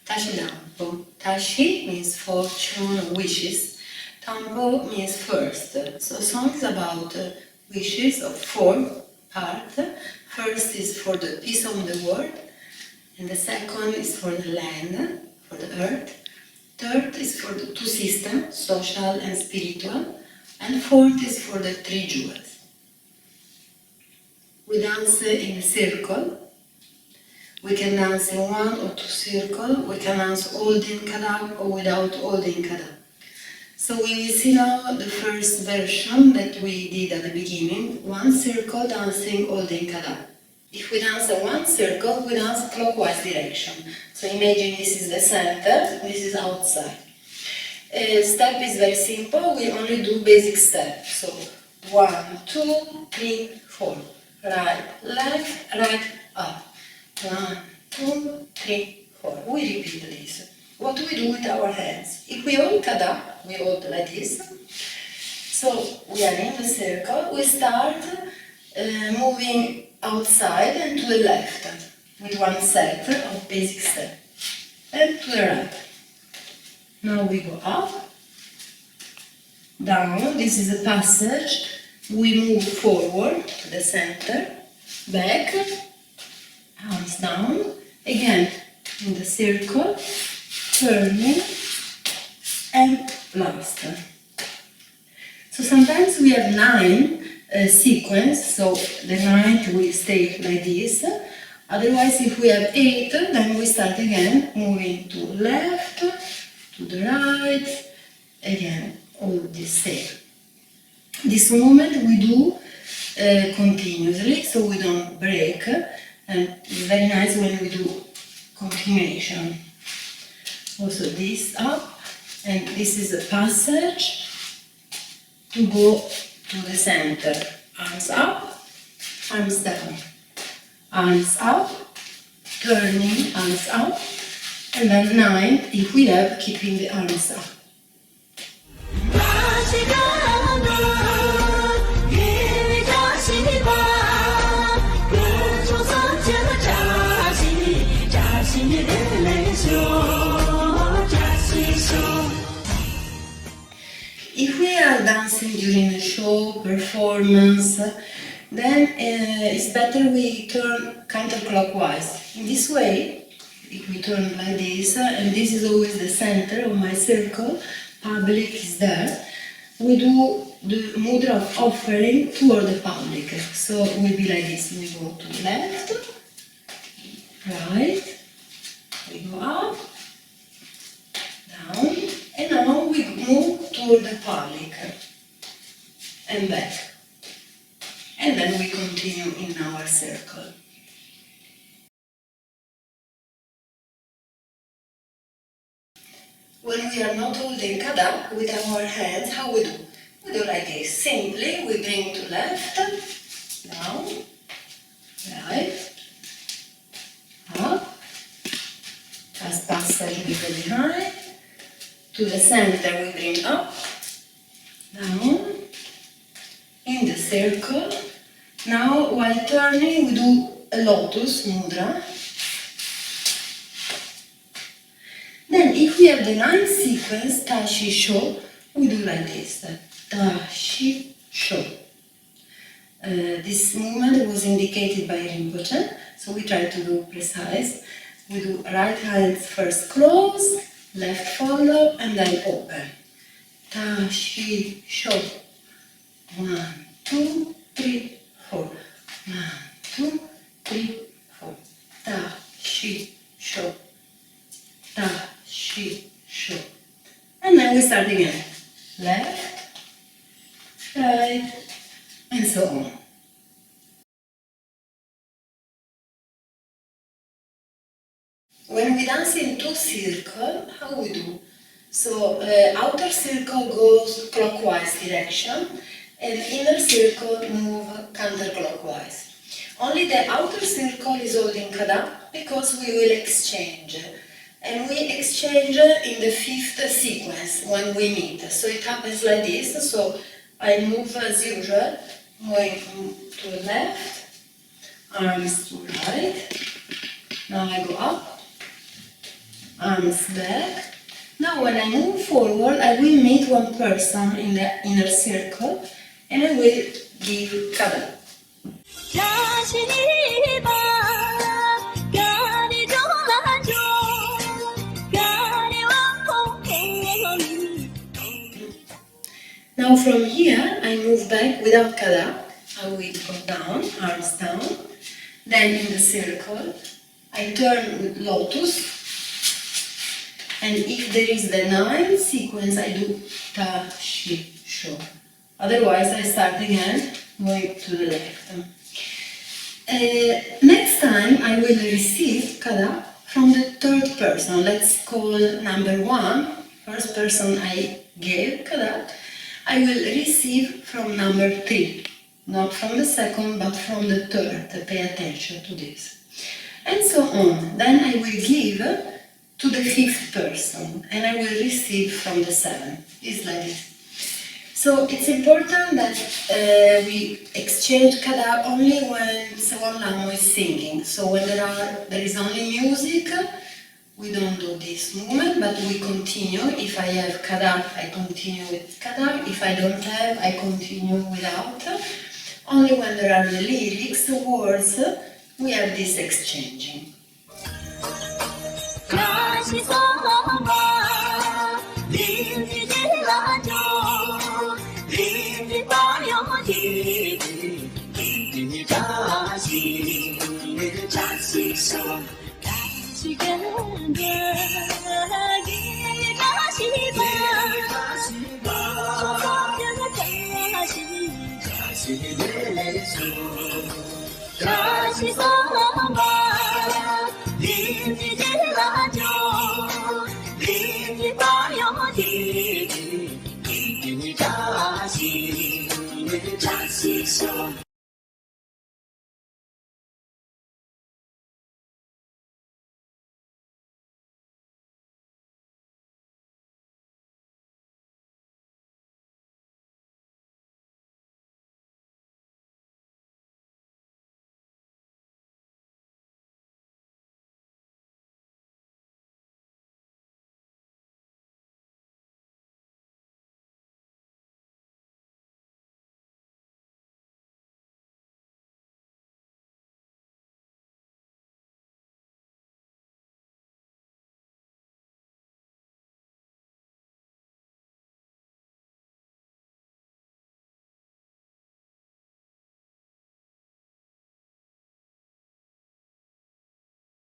Tashi Dangpo. Tashi means fortune, wishes. Dangpo means first. So song is about wishes of four parts. First is for the peace of the world, and the second is for the land, for the earth. Third is for the two systems, social and spiritual, and fourth is for the three jewels. We dance in a circle. We can dance in one or two circles. We can dance holding kadam or without holding kadam. So we will see now the first version that we did at the beginning, one circle dancing holding kadam. If we dance in one circle, we dance clockwise direction. So imagine this is the center, this is outside. Step is very simple, we only do basic steps. So 1, 2, 3, 4. Right, left, right, up. 1, 2, 3, 4. We repeat this. What do we do with our hands? If we hold kada, we hold like this. So we are in the circle. We start moving outside and to the left with one set of basic steps. And to the right. Now we go up, down. This is a passage. We move forward to the center, back, arms down, again in the circle, turning, and last. So sometimes we have 9 sequence, so the 9th will stay like this. Otherwise, if we have 8, then we start again, moving to left, to the right, again, all the same. This movement we do continuously, so we don't break, and it's very nice when we do continuation. Also this up, and this is a passage to go to the center. Arms up, arms down, arms up, turning, arms up, and then 9 if we have, keeping the arms up. If we are dancing during a show, performance, then it's better we turn counterclockwise. In this way, if we turn like this, and this is always the center of my circle, public is there, we do the mudra of offering toward the public. So it will be like this. We go to left, right, we go up, down, and now we move to toward the public and back. And then we continue in our circle. When we are not holding Khaita with our hands, how we do? We do like this. Simply, we bring to left, down, right, up, fast passage we go behind, to the center we bring up, down, in the circle. Now, while turning, we do a lotus mudra. Then, if we have the 9th sequence, Tashi Sho, we do like this. Tashi Sho. This movement was indicated by Rinpoche, so we try to do precise. We do right hand first close, left follow, and then open. Tashi Sho. 1, 2, 3, 4. 1, 2, 3, 4. Tashi Sho. Tashi Sho. And then we start again. Left, right, and so on. When we dance in 2 circles, how we do? So outer circle goes clockwise direction, and inner circle move counterclockwise. Only the outer circle is holding Khaita because we will exchange. And we exchange in the 5th sequence when we meet. So it happens like this. So I move as usual, going to the left, arms to right. Now I go up, arms back. Now when I move forward, I will meet one person in the inner circle and I will give Khaita. Now from here, I move back without Khaita. I will go down, arms down. Then in the circle, I turn with lotus. And if there is the 9th sequence, I do Tashi Sho. Otherwise, I start again, going to the left. Next time, I will receive Khaita from the 3rd person. Let's call number 1, first person I gave Khaita. I will receive from number 3, not from the 2nd, but from the 3rd. Pay attention to this. And so on. Then I will give to the 5th person, and I will receive from the 7th. It's like this. So it's important that we exchange Khaita only when Sewon Lamo is singing. So when there is only music, we don't do this movement, but we continue. If I have Khaita, I continue with Khaita. If I don't have, I continue without. Only when there are the lyrics, the words, we have this exchanging.